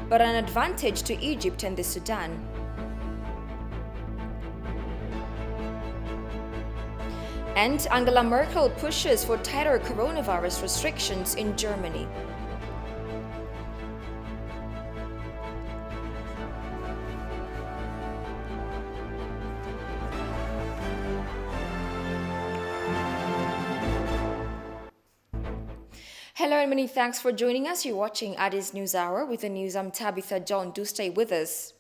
but an advantage to Egypt and the Sudan. And Angela Merkel pushes for tighter coronavirus restrictions in Germany. Hello and many thanks for joining us. You're watching Addis News Hour. With the news, I'm Tabitha John. Do stay with us.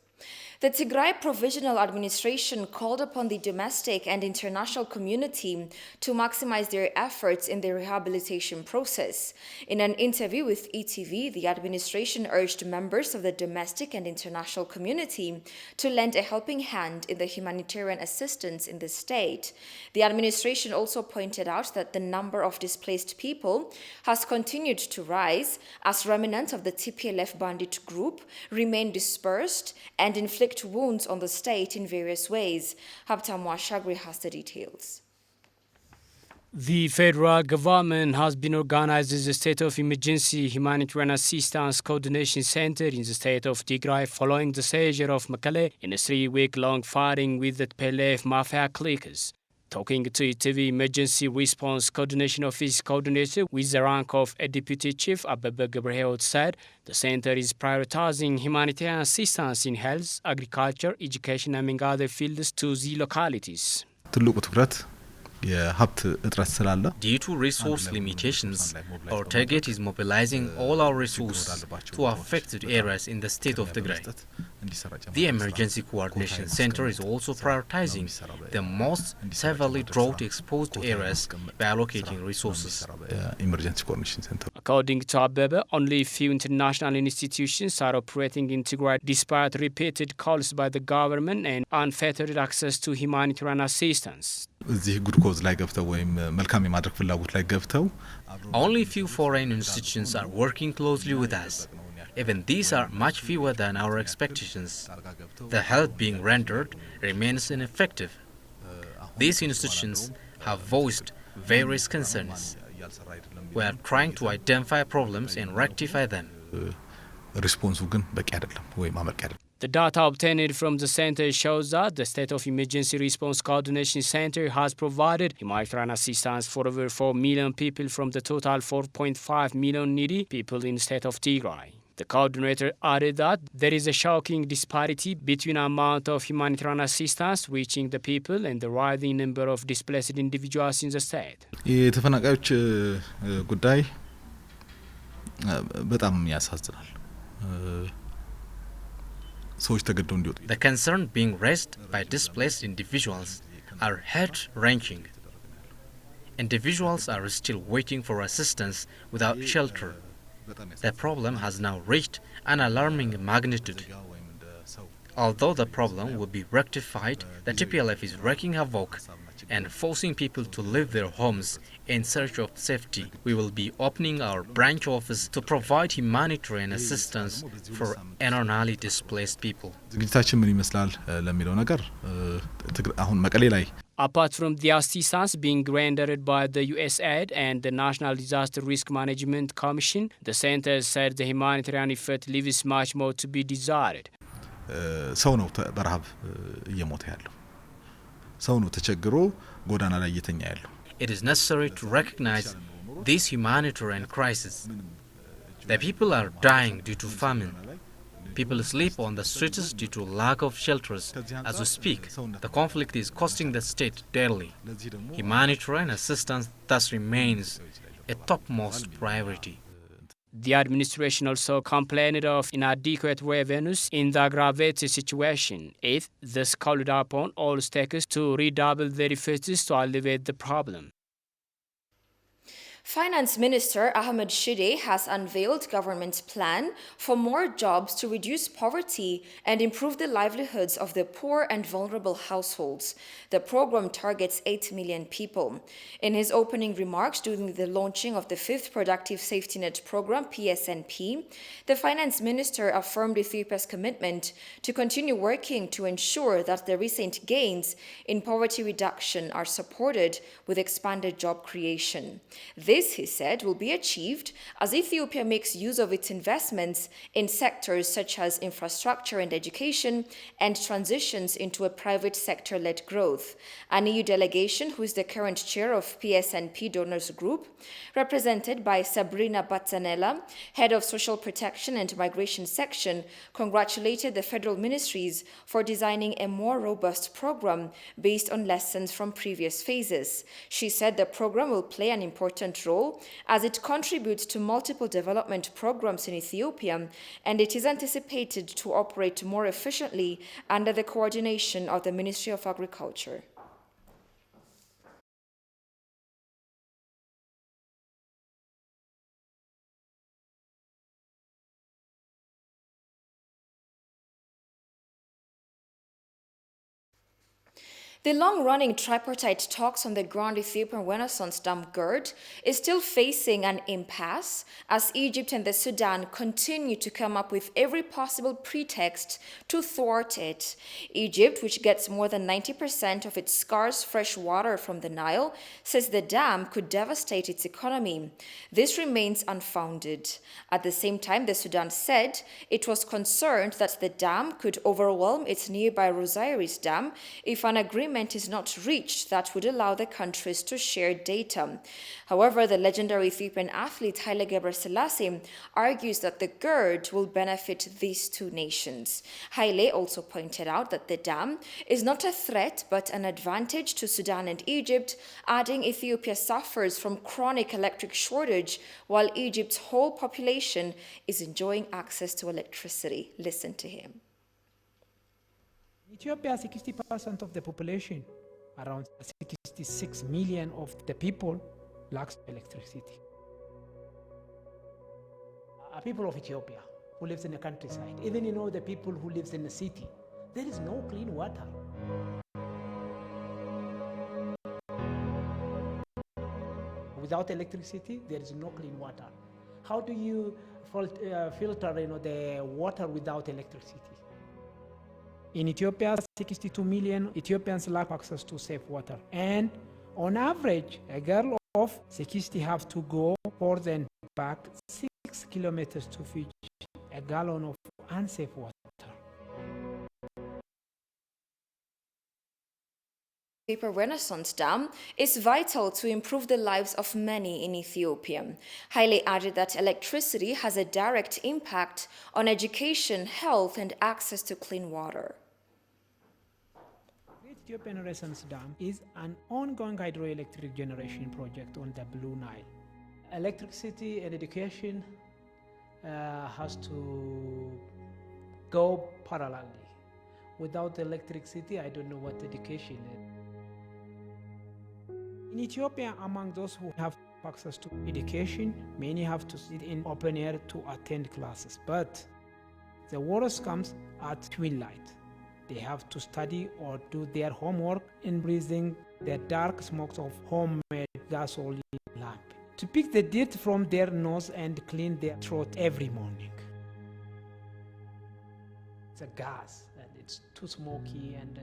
The Tigray Provisional Administration called upon the domestic and international community to maximize their efforts in the rehabilitation process. In an interview with ETV, the administration urged members of the domestic and international community to lend a helping hand in the humanitarian assistance in the state. The administration also pointed out that the number of displaced people has continued to rise as remnants of the TPLF bandit group remain dispersed and inflict wounds on the state in various ways. Habtam Washagri has the details. The federal government has been organized as a state of emergency humanitarian assistance coordination center in the state of Tigray following the seizure of Mekelle in a 3-week-long fighting with the TPLF mafia cliques. Talking to ETV Emergency Response Coordination Office coordinator with the rank of a deputy chief, Abebe Gebrehiwot said the center is prioritizing humanitarian assistance in health, agriculture, education, among other fields to the localities. Due to resource limitations, our target is mobilizing all our resources to affected areas in the state of Tigray. The Emergency Coordination Center is also prioritizing the most severely drought-exposed areas by allocating resources. According to Abebe, only few international institutions are operating in Tigray despite repeated calls by the government and unfettered access to humanitarian assistance. Only few foreign institutions are working closely with us. Even these are much fewer than our expectations. The help being rendered remains ineffective. These institutions have voiced various concerns. We are trying to identify problems and rectify them. The data obtained from the center shows that the State of Emergency Response Coordination Center has provided humanitarian assistance for over 4 million people from the total 4.5 million needy people in the state of Tigray. The coordinator added that there is a shocking disparity between the amount of humanitarian assistance reaching the people and the rising number of displaced individuals in the state. The concern being raised by displaced individuals are heart-wrenching. Individuals are still waiting for assistance without shelter. The problem has now reached an alarming magnitude. Although the problem will be rectified, the TPLF is wreaking havoc and forcing people to leave their homes in search of safety. We will be opening our branch office to provide humanitarian assistance for internally displaced people. Apart from the assistance being rendered by the USAID and the National Disaster Risk Management Commission, the center said the humanitarian effort leaves much more to be desired. It is necessary to recognize this humanitarian crisis. The people are dying due to famine. People sleep on the streets due to lack of shelters. As we speak, the conflict is costing the state dearly. Humanitarian assistance thus remains a topmost priority. The administration also complained of inadequate revenues in the aggravated situation. It thus called upon all stakeholders to redouble their efforts to alleviate the problem. Finance Minister Ahmed Shide has unveiled government's plan for more jobs to reduce poverty and improve the livelihoods of the poor and vulnerable households. The program targets 8 million people. In his opening remarks during the launching of the 5th Productive Safety Net Program, PSNP, the Finance Minister affirmed Ethiopia's commitment to continue working to ensure that the recent gains in poverty reduction are supported with expanded job creation. This This, he said, will be achieved as Ethiopia makes use of its investments in sectors such as infrastructure and education and transitions into a private sector-led growth. An EU delegation, who is the current chair of PSNP Donors Group, represented by Sabrina Bazzanella, head of Social Protection and Migration Section, congratulated the federal ministries for designing a more robust program based on lessons from previous phases. She said the program will play an important role as it contributes to multiple development programs in Ethiopia, and it is anticipated to operate more efficiently under the coordination of the Ministry of Agriculture. The long-running tripartite talks on the Grand Ethiopian Renaissance Dam GERD is still facing an impasse as Egypt and the Sudan continue to come up with every possible pretext to thwart it. Egypt, which gets more than 90% of its scarce fresh water from the Nile, says the dam could devastate its economy. This remains unfounded. At the same time, the Sudan said it was concerned that the dam could overwhelm its nearby Rosiris Dam if an agreement is not reached that would allow the countries to share data. However, the legendary Ethiopian athlete Haile Gebrselassie argues that the GERD will benefit these two nations. Haile also pointed out that the dam is not a threat but an advantage to Sudan and Egypt, adding Ethiopia suffers from chronic electric shortage while Egypt's whole population is enjoying access to electricity. Listen to him. Ethiopia, 60% of the population, around 66 million of the people, lacks electricity. People of Ethiopia who lives in the countryside, even the people who lives in the city, there is no clean water. Without electricity, there is no clean water. How do you filter the water without electricity? In Ethiopia, 62 million Ethiopians lack access to safe water. And on average, a girl of 60 have to go forth and back 6 kilometers to fetch a gallon of unsafe water. Paper Renaissance Dam is vital to improve the lives of many in Ethiopia. Haile added that electricity has a direct impact on education, health, and access to clean water. The Ethiopian Renaissance Dam is an ongoing hydroelectric generation project on the Blue Nile. Electricity and education has to go parallelly. Without electricity, I don't know what education is. In Ethiopia, among those who have access to education, many have to sit in open air to attend classes. But the worst comes at twilight. They have to study or do their homework in breathing the dark smokes of homemade gasoline lamp to pick the dirt from their nose and clean their throat every morning. It's a gas, and it's too smoky and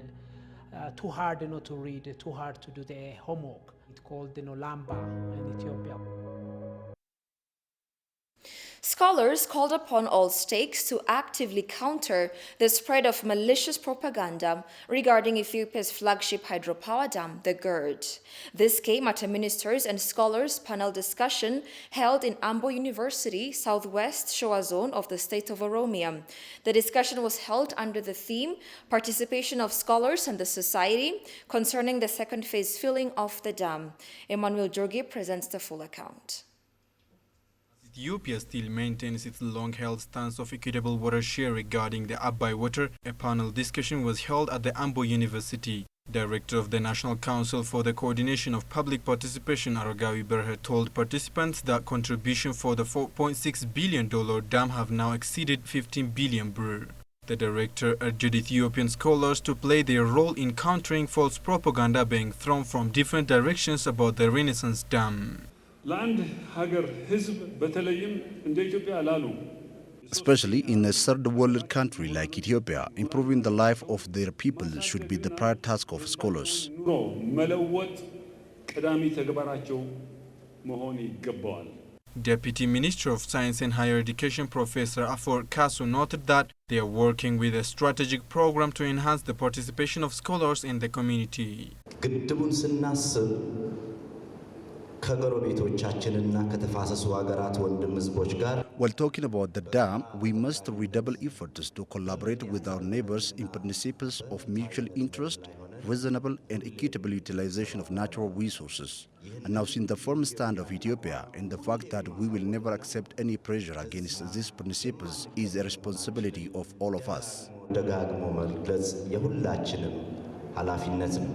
too hard to read, too hard to do the homework. It's called Lamba in Ethiopia. Scholars called upon all stakes to actively counter the spread of malicious propaganda regarding Ethiopia's flagship hydropower dam, the GERD. This came at a ministers and scholars panel discussion held in Ambo University, Southwest Shoa Zone of the state of Oromia. The discussion was held under the theme Participation of Scholars and the Society concerning the second phase filling of the dam. Emmanuel Jorge presents the full account. Ethiopia still maintains its long-held stance of equitable water share regarding the Abai water. A panel discussion was held at the Ambo University. Director of the National Council for the Coordination of Public Participation, Aragawi Berhe, told participants that contribution for the $4.6 billion dam have now exceeded 15 billion birr. The director urged Ethiopian scholars to play their role in countering false propaganda being thrown from different directions about the Renaissance Dam. Especially in a third world country like Ethiopia, improving the life of their people should be the prior task of scholars. መሆን ይገባዋል። Deputy Minister of Science and Higher Education Professor Afor Kasu noted that they are working with a strategic program to enhance the participation of scholars in the community. ግድቡን ስናስብ ከጎረቤቶቻችንና ከተፋሰሱ ሀገራት ወንድም ህዝቦች ጋር While talking about the dam, we must redouble efforts to collaborate with our neighbors in principles of mutual interest, reasonable and equitable utilization of natural resources. And now, seeing the firm stand of Ethiopia and the fact that we will never accept any pressure against these principles is a responsibility of all of us. ደጋግሞ መግለጽ የሁላችንም ኃላፊነት ነው።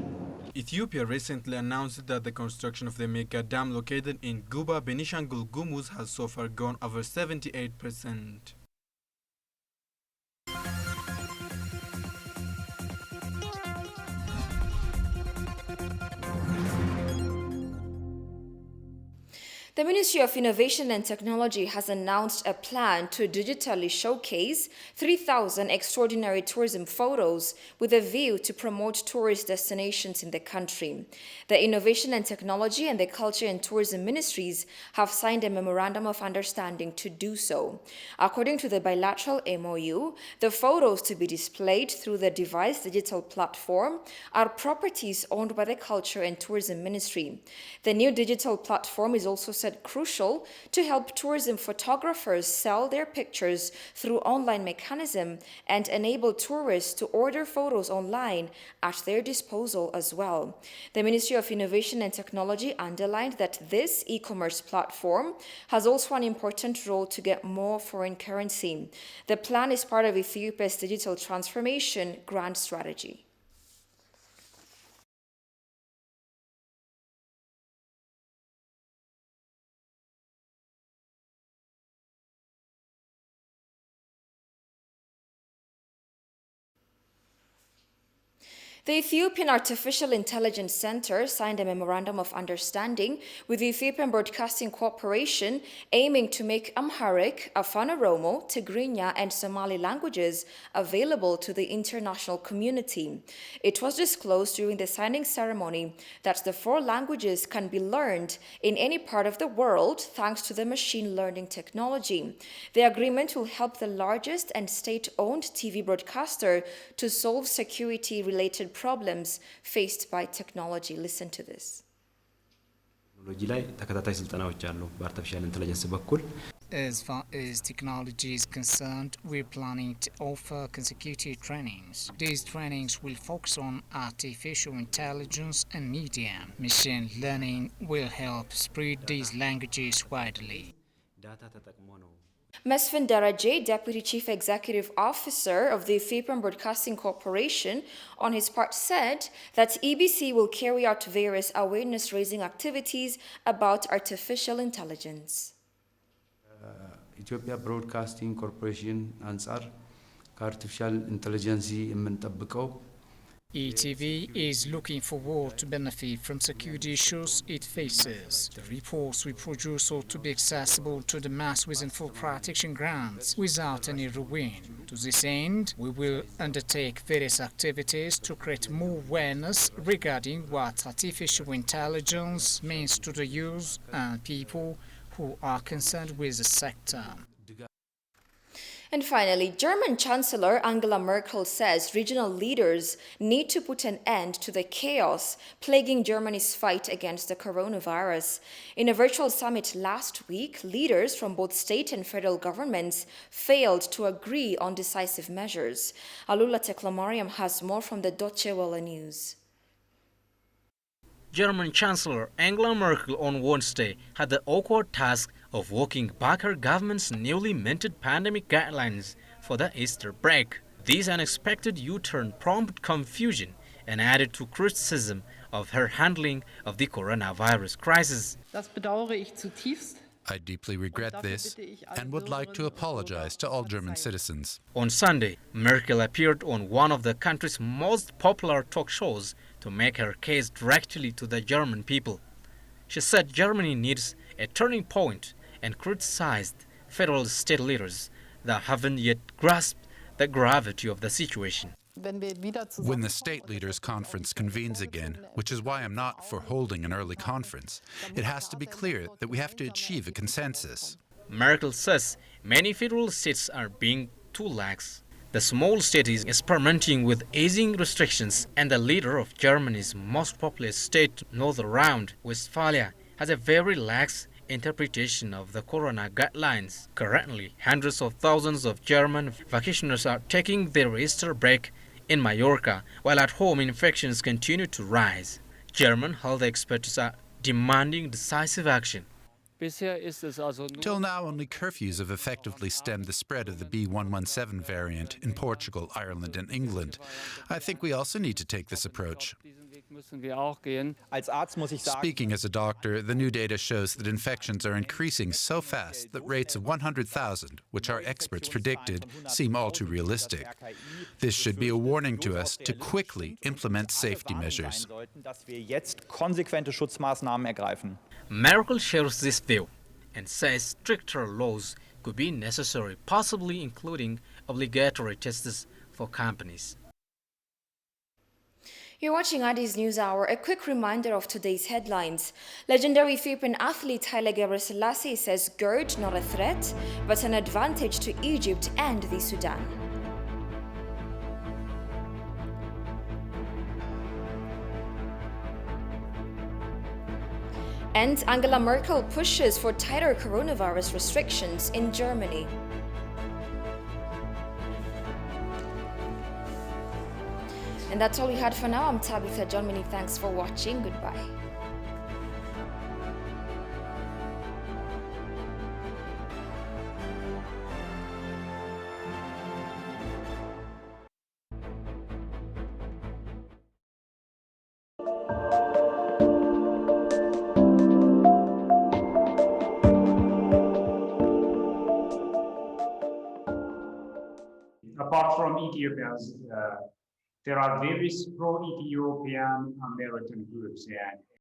Ethiopia recently announced that the construction of the mega dam located in Guba, Benishangul Gumuz has so far gone over 78%. The Ministry of Innovation and Technology has announced a plan to digitally showcase 3,000 extraordinary tourism photos with a view to promote tourist destinations in the country. The Innovation and Technology and the Culture and Tourism Ministries have signed a memorandum of understanding to do so. According to the bilateral MOU, the photos to be displayed through the device digital platform are properties owned by the Culture and Tourism Ministry. The new digital platform is also said crucial to help tourism photographers sell their pictures through online mechanism and enable tourists to order photos online at their disposal as well. The Ministry of Innovation and Technology underlined that this e-commerce platform has also an important role to get more foreign currency. The plan is part of Ethiopia's digital transformation grand strategy. The Ethiopian Artificial Intelligence Center signed a memorandum of understanding with the Ethiopian Broadcasting Corporation aiming to make Amharic, Afan Oromo, Tigrinya, and Somali languages available to the international community. It was disclosed during the signing ceremony that the 4 languages can be learned in any part of the world thanks to the machine learning technology. The agreement will help the largest and state-owned TV broadcaster to solve security-related problems faced by technology. Listen to this. As far as technology is concerned, we're planning to offer consecutive trainings. These trainings will focus on artificial intelligence and media. Machine learning will help spread these languages widely. Mesfin Daraje, Deputy Chief Executive Officer of the Ethiopian Broadcasting Corporation, on his part said that EBC will carry out various awareness-raising activities about artificial intelligence. Ethiopia Broadcasting Corporation አንጻር ከአርቲፊሻል ኢንተለጀንስ የምንጠብቀው ETV is looking forward to benefit from security issues it faces. The reports we produce ought to be accessible to the mass within full protection grounds without any ruin. To this end, we will undertake various activities to create more awareness regarding what artificial intelligence means to the youth and people who are concerned with the sector. And finally, German Chancellor Angela Merkel says regional leaders need to put an end to the chaos plaguing Germany's fight against the coronavirus. In a virtual summit last week, leaders from both state and federal governments failed to agree on decisive measures. Alula Teklamariam has more from the Deutsche Welle News. German Chancellor Angela Merkel on Wednesday had the awkward task of walking back her government's newly minted pandemic guidelines for the Easter break. This unexpected U-turn prompted confusion and added to criticism of her handling of the coronavirus crisis. Das bedauere ich zutiefst. I deeply regret this and would like to apologize to all German citizens. On Sunday, Merkel appeared on one of the country's most popular talk shows to make her case directly to the German people. She said Germany needs a turning point and criticized federal state leaders that haven't yet grasped the gravity of the situation. When the state leaders conference convenes again, which is why I'm not for holding an early conference, it has to be clear that we have to achieve a consensus. Merkel says many federal states are being too lax. The small state is experimenting with easing restrictions, and the leader of Germany's most populous state, Northern Rhine-Westphalia, has a very lax interpretation of the corona guidelines. Currently, hundreds of thousands of German vacationers are taking their Easter break in Mallorca, while at home infections continue to rise. German health experts are demanding decisive action. Till now, only curfews have effectively stemmed the spread of the B117 variant in Portugal, Ireland and England. I think we also need to take this approach. Speaking as a doctor, the new data shows that infections are increasing so fast that rates of 100,000, which our experts predicted, seem all too realistic. This should be a warning to us to quickly implement safety measures. Merkel shares this view and says stricter laws could be necessary, possibly including obligatory tests for companies. You're watching Addis News Hour. A quick reminder of today's headlines. Legendary Ethiopian athlete Haile Gebrselassie says GERD not a threat, but an advantage to Egypt and the Sudan. And Angela Merkel pushes for tighter coronavirus restrictions in Germany. And that's all we had for now. I'm Tabitha John. Many thanks for watching. Goodbye. Apart from Ethiopia, there are various pro-Ethiopian American groups, and